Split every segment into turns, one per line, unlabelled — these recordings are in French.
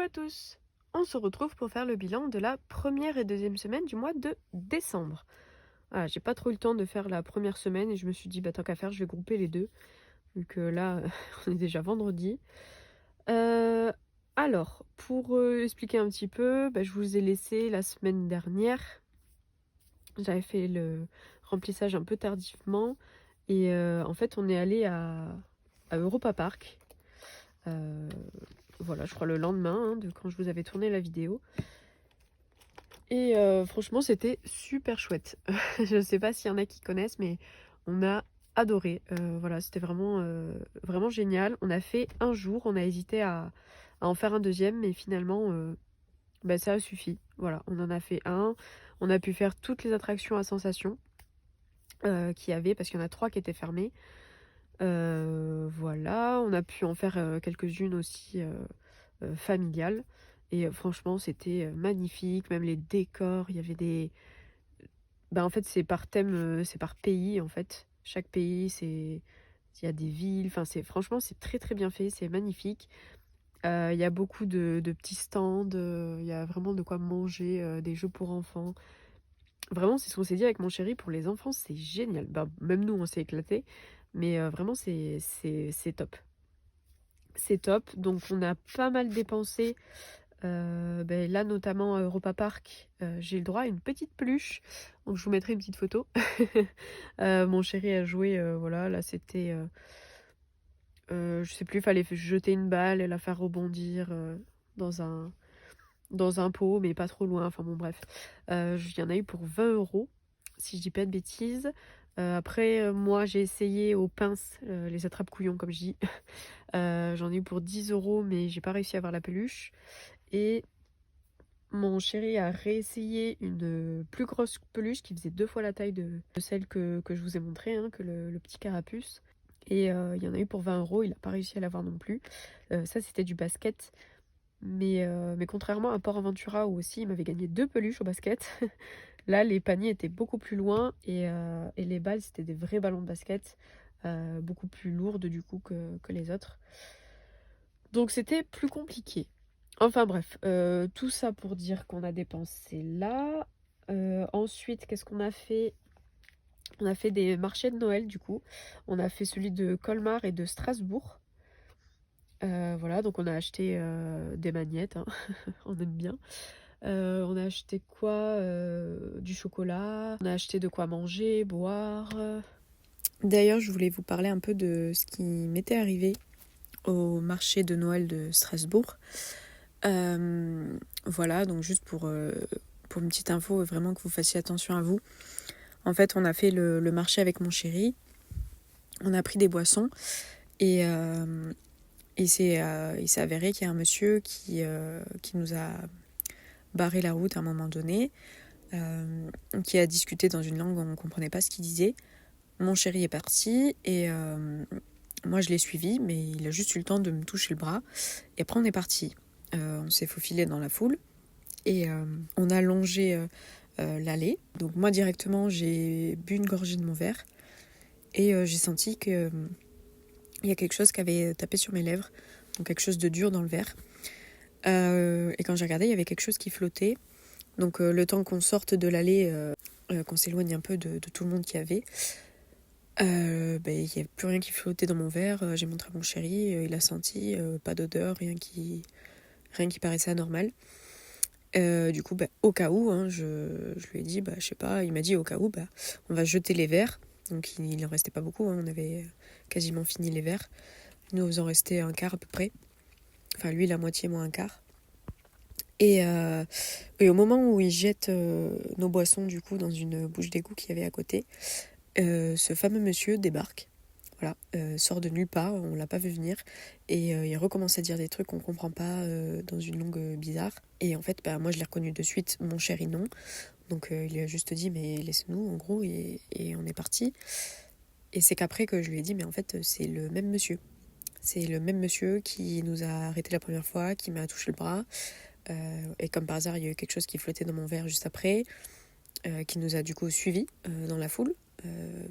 à tous! On se retrouve pour faire le bilan de la première et deuxième semaine du mois de décembre. Voilà, j'ai pas trop eu le temps de faire la première semaine et je me suis dit, bah tant qu'à faire, je vais grouper les deux, vu que là, on est déjà vendredi. Euh, alors, pour expliquer un petit peu, bah, je vous ai laissé la semaine dernière. J'avais fait le remplissage un peu tardivement et en fait, on est allé à Europa Park. Euh, voilà, je crois le lendemain de quand je vous avais tourné la vidéo. Et franchement, c'était super chouette. Je sais pas s'il y en a qui connaissent, mais on a adoré. Voilà, c'était vraiment génial. On a fait un jour, on a hésité à en faire un deuxième, mais finalement, bah, ça a suffi. Voilà, on en a fait un. On a pu faire toutes les attractions à sensation qu'il y avait, parce qu'il y en a 3 qui étaient fermées. Voilà, on a pu en faire quelques-unes aussi familiales. Et franchement, c'était magnifique, même les décors, il y avait des... Bah, en fait, c'est par thème, c'est par pays, en fait. Chaque pays, c'est... Il y a des villes, enfin, franchement, c'est très très bien fait, c'est magnifique. Il y a beaucoup de petits stands, il y a vraiment de quoi manger, des jeux pour enfants. Vraiment, c'est ce qu'on s'est dit avec mon chéri, pour les enfants, c'est génial. Bah, même nous, on s'est éclatés, mais vraiment, c'est top. C'est top, donc on a pas mal dépensé. Ben là, notamment à Europa Park, j'ai le droit à une petite peluche. Donc je vous mettrai une petite photo. Mon chéri a joué, voilà, là c'était... je sais plus, fallait jeter une balle et la faire rebondir dans un, dans un pot, mais pas trop loin. Enfin bon, bref. Il y en a eu pour 20 euros, si je dis pas de bêtises. Après, moi j'ai essayé aux pinces, les attrape-couillons comme je dis. J'en ai eu pour 10 euros, mais j'ai pas réussi à avoir la peluche. Et mon chéri a réessayé une plus grosse peluche qui faisait 2 fois la taille de celle que je vous ai montrée, hein, que le petit carapuce. Et il y en a eu pour 20 euros, il n'a pas réussi à l'avoir non plus. Ça, c'était du basket. Mais contrairement à Port Aventura, où aussi il m'avait gagné 2 peluches au basket, là, les paniers étaient beaucoup plus loin et les balles, c'était des vrais ballons de basket, beaucoup plus lourdes du coup que les autres. Donc c'était plus compliqué. Enfin bref, tout ça pour dire qu'on a dépensé là. Ensuite, qu'est-ce qu'on a fait? On a fait des marchés de Noël du coup. On a fait celui de Colmar et de Strasbourg. Voilà, donc on a acheté des magnettes, hein. On aime bien. On a acheté quoi? Du chocolat. On a acheté de quoi manger, boire. D'ailleurs, je voulais vous parler un peu de ce qui m'était arrivé au marché de Noël de Strasbourg. Voilà, donc juste pour une petite info, vraiment que vous fassiez attention à vous. En fait, on a fait le marché avec mon chéri. On a pris des boissons et il s'est avéré qu'il y a un monsieur qui nous a barré la route à un moment donné, qui a discuté dans une langue où on ne comprenait pas ce qu'il disait. Mon chéri est parti et moi je l'ai suivi, mais il a juste eu le temps de me toucher le bras. Et après on est parti. On s'est faufilé dans la foule et on a longé l'allée. Donc moi directement j'ai bu une gorgée de mon verre et j'ai senti que il y a quelque chose qui avait tapé sur mes lèvres, donc quelque chose de dur dans le verre. Et quand j'ai regardé, il y avait quelque chose qui flottait. Donc le temps qu'on sorte de l'allée, qu'on s'éloigne un peu de tout le monde qu'il y avait, il n'y avait plus rien qui flottait dans mon verre. J'ai montré à mon chéri, il a senti, pas d'odeur, rien qui paraissait anormal. Du coup, au cas où, hein, je lui ai dit, je sais pas, il m'a dit au cas où, on va jeter les verres. Donc il en restait pas beaucoup, hein, on avait quasiment fini les verres. Il nous en restait un quart à peu près. Enfin lui la moitié, moi un quart. Et au moment où il jette nos boissons du coup dans une bouche d'égout qu'il y avait à côté, ce fameux monsieur débarque. Voilà, sort de nulle part, on l'a pas vu venir, et il recommence à dire des trucs qu'on comprend pas dans une langue bizarre. Et en fait, moi je l'ai reconnu de suite, mon chéri non. Donc il a juste dit mais laissez-nous en gros, et on est parti. Et c'est qu'après que je lui ai dit mais en fait c'est le même monsieur. C'est le même monsieur qui nous a arrêtés la première fois, qui m'a touché le bras. Et comme par hasard, il y a eu quelque chose qui flottait dans mon verre juste après, qui nous a du coup suivis dans la foule,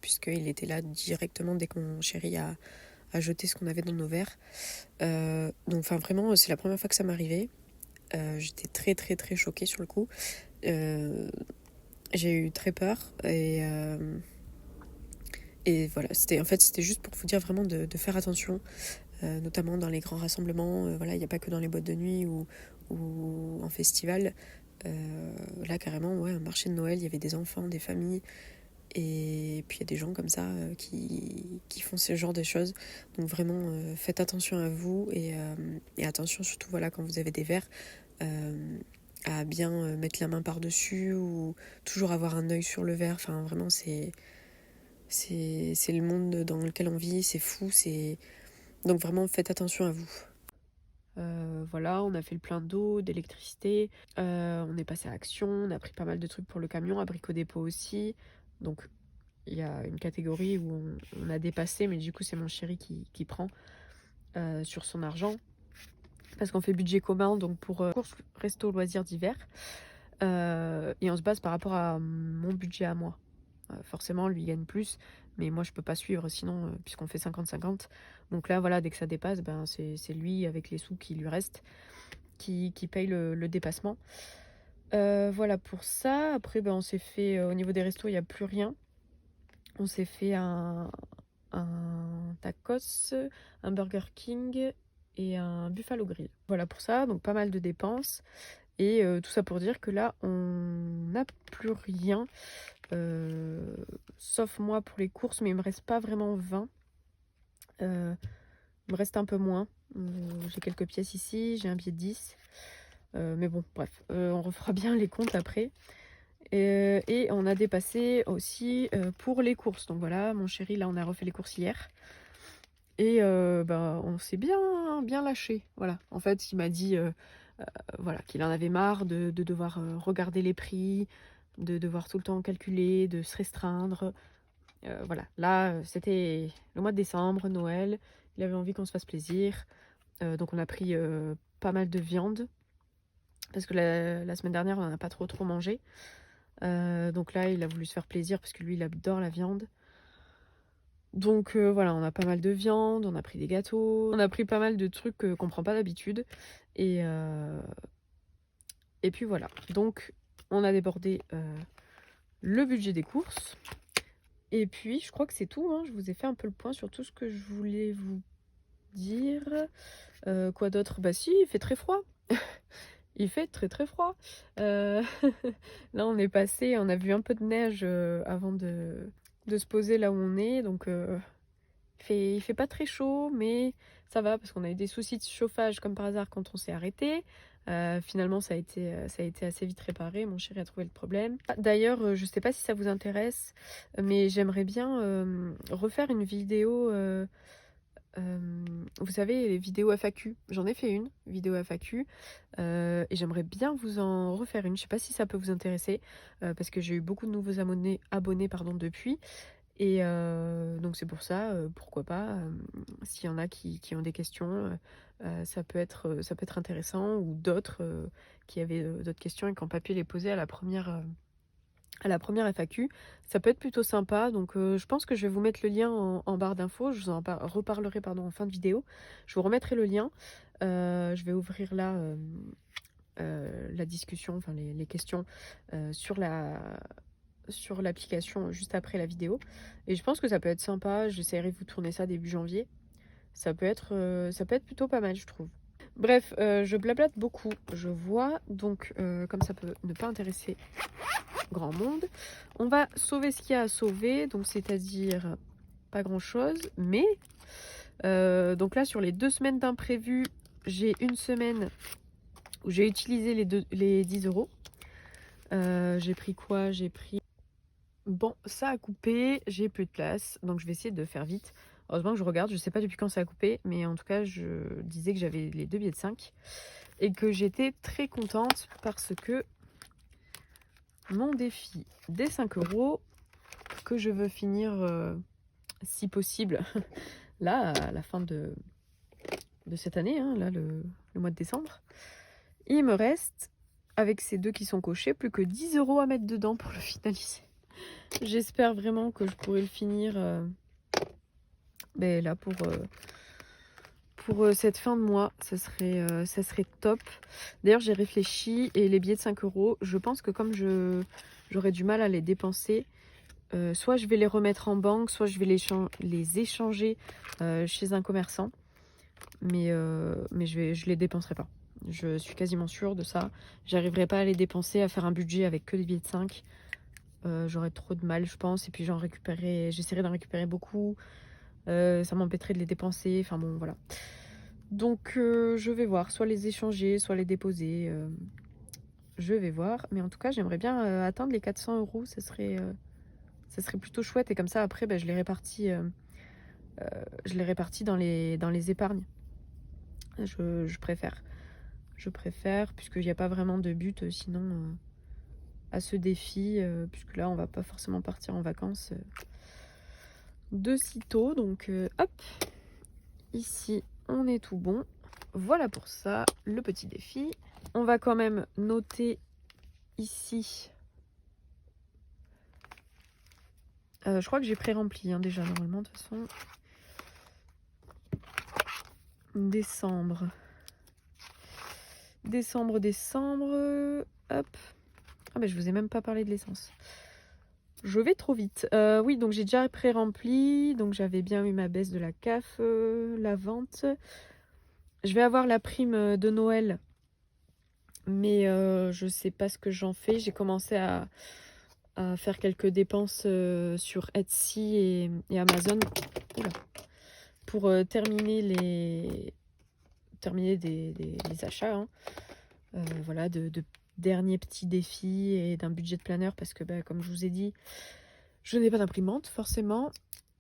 puisqu'il était là directement dès que mon chéri a jeté ce qu'on avait dans nos verres. Donc vraiment, c'est la première fois que ça m'arrivait. J'étais très très très choquée sur le coup. J'ai eu très peur et voilà, c'était juste pour vous dire vraiment de faire attention, notamment dans les grands rassemblements. Voilà, il n'y a pas que dans les boîtes de nuit ou en festival. Là, carrément, ouais, un marché de Noël, il y avait des enfants, des familles, et puis il y a des gens comme ça qui font ce genre de choses. Donc vraiment, faites attention à vous et attention surtout, voilà, quand vous avez des verres, à bien mettre la main par-dessus ou toujours avoir un œil sur le verre. Enfin, vraiment, c'est le monde dans lequel on vit, c'est fou, donc vraiment faites attention à vous. Voilà, on a fait le plein d'eau, d'électricité, on est passé à Action, on a pris pas mal de trucs pour le camion, à Brico Dépôt aussi. Donc il y a une catégorie où on a dépassé, mais du coup c'est mon chéri qui prend sur son argent. Parce qu'on fait budget commun, donc pour courses, resto, loisirs d'hiver. Et on se base par rapport à mon budget à moi. Forcément, lui gagne plus, mais moi je peux pas suivre sinon, puisqu'on fait 50-50. Donc là, voilà, dès que ça dépasse, c'est lui avec les sous qui lui restent qui paye le dépassement. Voilà pour ça. Après, on s'est fait, au niveau des restos, il n'y a plus rien. On s'est fait un tacos, un Burger King et un Buffalo Grill. Voilà pour ça, donc pas mal de dépenses. Et tout ça pour dire que là, on n'a plus rien, sauf moi pour les courses, mais il me reste pas vraiment 20. Il me reste un peu moins. J'ai quelques pièces ici, j'ai un billet de 10. Mais bon, bref, on refera bien les comptes après. Et on a dépassé aussi pour les courses. Donc voilà, mon chéri, là, on a refait les courses hier. Et on s'est bien lâché. Voilà, en fait, il m'a dit voilà, qu'il en avait marre de devoir regarder les prix, de devoir tout le temps calculer, de se restreindre. Voilà, là, c'était le mois de décembre, Noël. Il avait envie qu'on se fasse plaisir. Donc on a pris pas mal de viande. Parce que la semaine dernière, on n'en a pas trop mangé. Donc là, il a voulu se faire plaisir parce que lui, il adore la viande. Donc voilà, on a pas mal de viande, on a pris des gâteaux, on a pris pas mal de trucs qu'on prend pas d'habitude. Et puis voilà. Donc on a débordé le budget des courses. Et puis je crois que c'est tout, hein. Je vous ai fait un peu le point sur tout ce que je voulais vous dire. Quoi d'autre? Bah si, il fait très froid. Il fait très très froid. Là on est passé, on a vu un peu de neige avant de se poser là où on est. Donc il fait pas très chaud, mais ça va parce qu'on a eu des soucis de chauffage comme par hasard quand on s'est arrêté. Finalement ça a été assez vite réparé, mon chéri a trouvé le problème. D'ailleurs, je sais pas si ça vous intéresse, mais j'aimerais bien refaire une vidéo. Vous savez, les vidéos FAQ, j'en ai fait une vidéo FAQ et j'aimerais bien vous en refaire une. Je sais pas si ça peut vous intéresser parce que j'ai eu beaucoup de nouveaux abonnés depuis. Et donc c'est pour ça, pourquoi pas, s'il y en a qui ont des questions, ça peut être intéressant, ou d'autres qui avaient d'autres questions et qui n'ont pas pu les poser à la première FAQ. Ça peut être plutôt sympa, donc je pense que je vais vous mettre le lien en barre d'infos. Je vous en reparlerai en fin de vidéo. Je vous remettrai le lien. Je vais ouvrir là la discussion, enfin les questions sur l'application juste après la vidéo. Et je pense que ça peut être sympa. J'essaierai de vous tourner ça début janvier. Ça peut être plutôt pas mal, je trouve. Bref, je blablate beaucoup, je vois, donc comme ça peut ne pas intéresser grand monde. On va sauver ce qu'il y a à sauver, donc c'est-à-dire pas grand-chose, mais donc là sur les 2 semaines d'imprévu, j'ai une semaine où j'ai utilisé les 10 euros. J'ai pris quoi? J'ai pris... Bon, ça a coupé, j'ai plus de place, donc je vais essayer de faire vite. Heureusement que je regarde, je sais pas depuis quand ça a coupé, mais en tout cas, je disais que j'avais les 2 billets de 5 et que j'étais très contente parce que mon défi des 5 euros, que je veux finir si possible, là, à la fin de cette année, hein, là, le mois de décembre, il me reste, avec ces 2 qui sont cochés, plus que 10 euros à mettre dedans pour le finaliser. J'espère vraiment que je pourrai le finir là pour pour cette fin de mois, ça serait top. D'ailleurs, j'ai réfléchi et les billets de 5 euros, je pense que comme j'aurais du mal à les dépenser, soit je vais les remettre en banque, soit je vais les échanger chez un commerçant. Mais je les dépenserai pas. Je suis quasiment sûre de ça. J'arriverai pas à les dépenser, à faire un budget avec que des billets de 5. J'aurais trop de mal, je pense. Et puis j'essaierai d'en récupérer beaucoup. Ça m'empêcherait de les dépenser. Enfin bon, voilà. Donc je vais voir, soit les échanger, soit les déposer. Je vais voir. Mais en tout cas, j'aimerais bien atteindre les 400 euros. Ça serait plutôt chouette. Et comme ça, après, je les répartis. Je les répartis dans les épargnes. Je préfère. Je préfère, puisqu'il n'y a pas vraiment de but sinon à ce défi, puisque là on va pas forcément partir en vacances de sitôt. Donc hop, ici on est tout bon. Voilà pour ça, le petit défi. On va quand même noter ici. Je crois que j'ai pré-rempli déjà normalement de toute façon. Décembre. Hop. Ah mais je vous ai même pas parlé de l'essence. Je vais trop vite. Oui, donc j'ai déjà pré-rempli. Donc j'avais bien eu ma baisse de la CAF, la vente. Je vais avoir la prime de Noël. Mais je sais pas ce que j'en fais. J'ai commencé à faire quelques dépenses sur Etsy et Amazon. Oula. Pour terminer les achats. Hein. Voilà, de derniers petits défis et d'un budget de planeur parce que comme je vous ai dit, je n'ai pas d'imprimante forcément.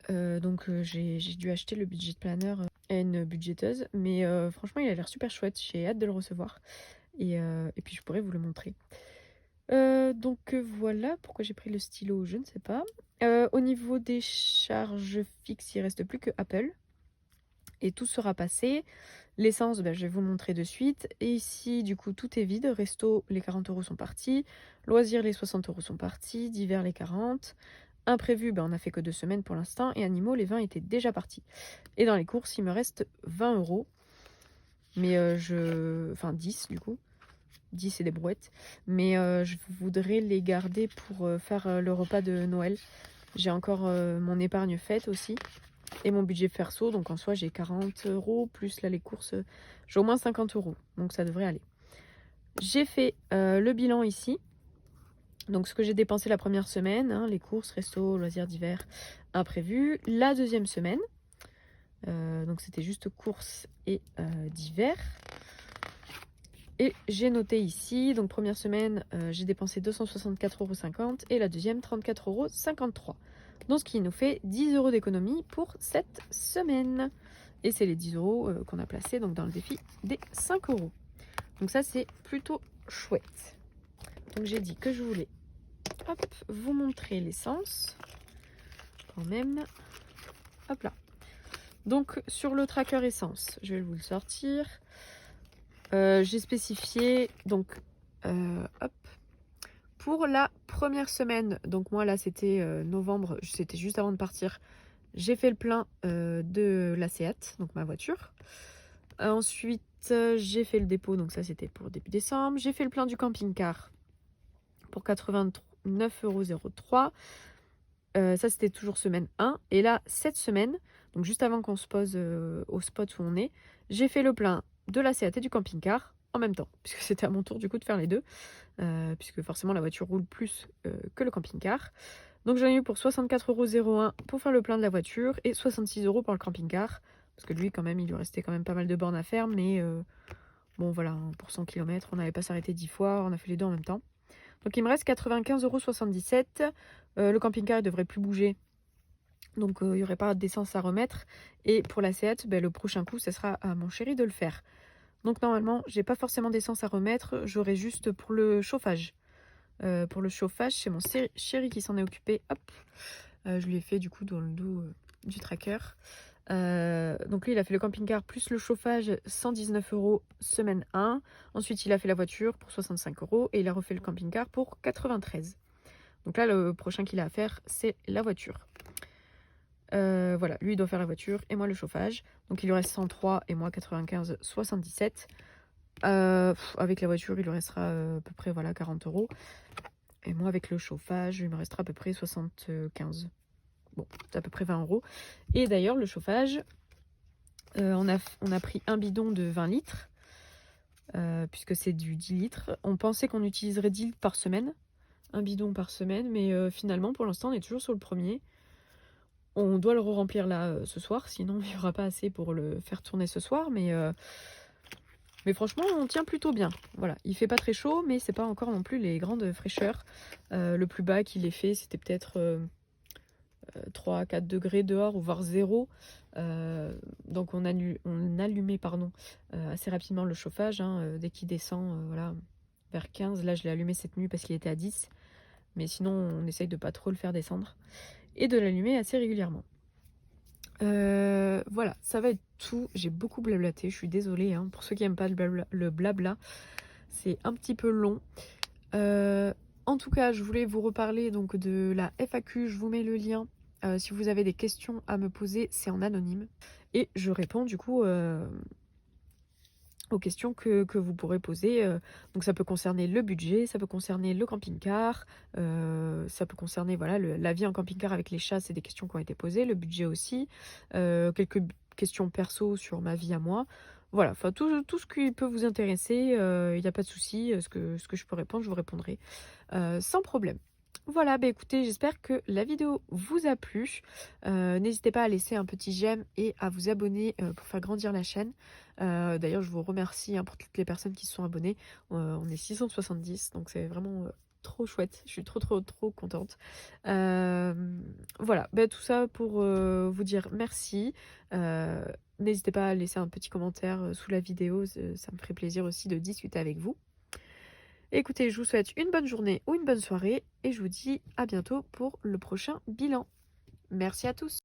Donc j'ai dû acheter le budget de planeur à une budgéteuse. Mais franchement, il a l'air super chouette. J'ai hâte de le recevoir. Et puis je pourrais vous le montrer. Donc voilà pourquoi j'ai pris le stylo, je ne sais pas. Au niveau des charges fixes, il ne reste plus que Apple. Et tout sera passé. L'essence, je vais vous le montrer de suite. Et ici, du coup, tout est vide. Resto, les 40 euros sont partis. Loisirs, les 60 euros sont partis. Divers, les 40. Imprévu, on n'a fait que 2 semaines pour l'instant. Et animaux, les 20 étaient déjà partis. Et dans les courses, il me reste 20 euros. Mais enfin 10 du coup. 10 et des brouettes. Mais je voudrais les garder pour faire le repas de Noël. J'ai encore mon épargne faite aussi. Et mon budget perso, donc en soi j'ai 40 euros, plus là les courses, j'ai au moins 50 euros, donc ça devrait aller. J'ai fait le bilan ici, donc ce que j'ai dépensé la première semaine, hein, les courses, resto, loisirs d'hiver, imprévus. La deuxième semaine, donc c'était juste courses et d'hiver. Et j'ai noté ici, donc première semaine, j'ai dépensé 264,50 € et la deuxième 34,53 €. Donc ce qui nous fait 10 € d'économie pour cette semaine. Et c'est les 10 € qu'on a placés donc, dans le défi des 5 €. Donc ça c'est plutôt chouette. Donc j'ai dit que je voulais vous montrer l'essence. Quand même. Hop là. Donc sur le tracker essence, je vais vous le sortir. J'ai spécifié donc pour la première semaine, donc moi là c'était novembre, c'était juste avant de partir, j'ai fait le plein de la Seat, donc ma voiture. Ensuite j'ai fait le dépôt, donc ça c'était pour début décembre. J'ai fait le plein du camping-car pour 89,03 €. Ça c'était toujours semaine 1. Et là cette semaine, donc juste avant qu'on se pose au spot où on est, j'ai fait le plein de la Seat et du camping-car en même temps, puisque c'était à mon tour du coup de faire les deux. Puisque forcément la voiture roule plus que le camping-car. Donc j'en ai eu pour 64,01 € pour faire le plein de la voiture et 66 € pour le camping-car. Parce que lui quand même, il lui restait quand même pas mal de bornes à faire. Mais bon voilà, hein, pour 100 km, on n'avait pas s'arrêter 10 fois, on a fait les deux en même temps. Donc il me reste 95,77 €. Le camping-car, il devrait plus bouger. Donc il n'y aurait pas d'essence à remettre. Et pour la Seat, le prochain coup, ce sera à mon chéri de le faire. Donc normalement, j'ai pas forcément d'essence à remettre, j'aurai juste pour le chauffage. Pour le chauffage, c'est mon chéri qui s'en est occupé. Hop, je lui ai fait du coup dans le dos du tracker. Donc lui, il a fait le camping-car plus le chauffage, 119 € semaine 1. Ensuite, il a fait la voiture pour 65 € et il a refait le camping-car pour 93. Donc là, le prochain qu'il a à faire, c'est la voiture. Voilà, lui il doit faire la voiture et moi le chauffage. Donc il lui reste 103 et moi 95,77. Avec la voiture, il lui restera à peu près voilà, 40 euros. Et moi, avec le chauffage, il me restera à peu près 75. Bon, c'est à peu près 20 euros. Et d'ailleurs, le chauffage, on a pris un bidon de 20 litres, puisque c'est du 10 litres. On pensait qu'on utiliserait 10 litres par semaine, un bidon par semaine, mais finalement, pour l'instant, on est toujours sur le premier. On doit le remplir là ce soir, sinon il n'y aura pas assez pour le faire tourner ce soir, mais franchement, on tient plutôt bien. Voilà, il fait pas très chaud, mais c'est pas encore non plus les grandes fraîcheurs. Le plus bas qu'il ait fait, c'était peut-être 3 à 4 degrés dehors, ou voire 0. Donc on allumait assez rapidement le chauffage, hein, dès qu'il descend voilà, vers 15. Là, je l'ai allumé cette nuit parce qu'il était à 10. Mais sinon, on essaye de pas trop le faire descendre. Et de l'allumer assez régulièrement. Voilà, ça va être tout. J'ai beaucoup blablaté, je suis désolée. Hein, pour ceux qui n'aiment pas le blabla, c'est un petit peu long. En tout cas, je voulais vous reparler donc de la FAQ. Je vous mets le lien. Si vous avez des questions à me poser, c'est en anonyme. Et je réponds du coup aux questions que vous pourrez poser. Donc ça peut concerner le budget, ça peut concerner le camping-car, ça peut concerner voilà, la vie en camping-car avec les chats, c'est des questions qui ont été posées, le budget aussi, quelques questions perso sur ma vie à moi. Voilà, enfin tout ce qui peut vous intéresser, il n'y a pas de souci, ce que je peux répondre, je vous répondrai sans problème. Voilà, bah écoutez, j'espère que la vidéo vous a plu. N'hésitez pas à laisser un petit j'aime et à vous abonner pour faire grandir la chaîne. D'ailleurs, je vous remercie pour toutes les personnes qui se sont abonnées. On est 670, donc c'est vraiment trop chouette. Je suis trop contente. Voilà, bah, tout ça pour vous dire merci. N'hésitez pas à laisser un petit commentaire sous la vidéo, ça me ferait plaisir aussi de discuter avec vous. Écoutez, je vous souhaite une bonne journée ou une bonne soirée et je vous dis à bientôt pour le prochain bilan. Merci à tous.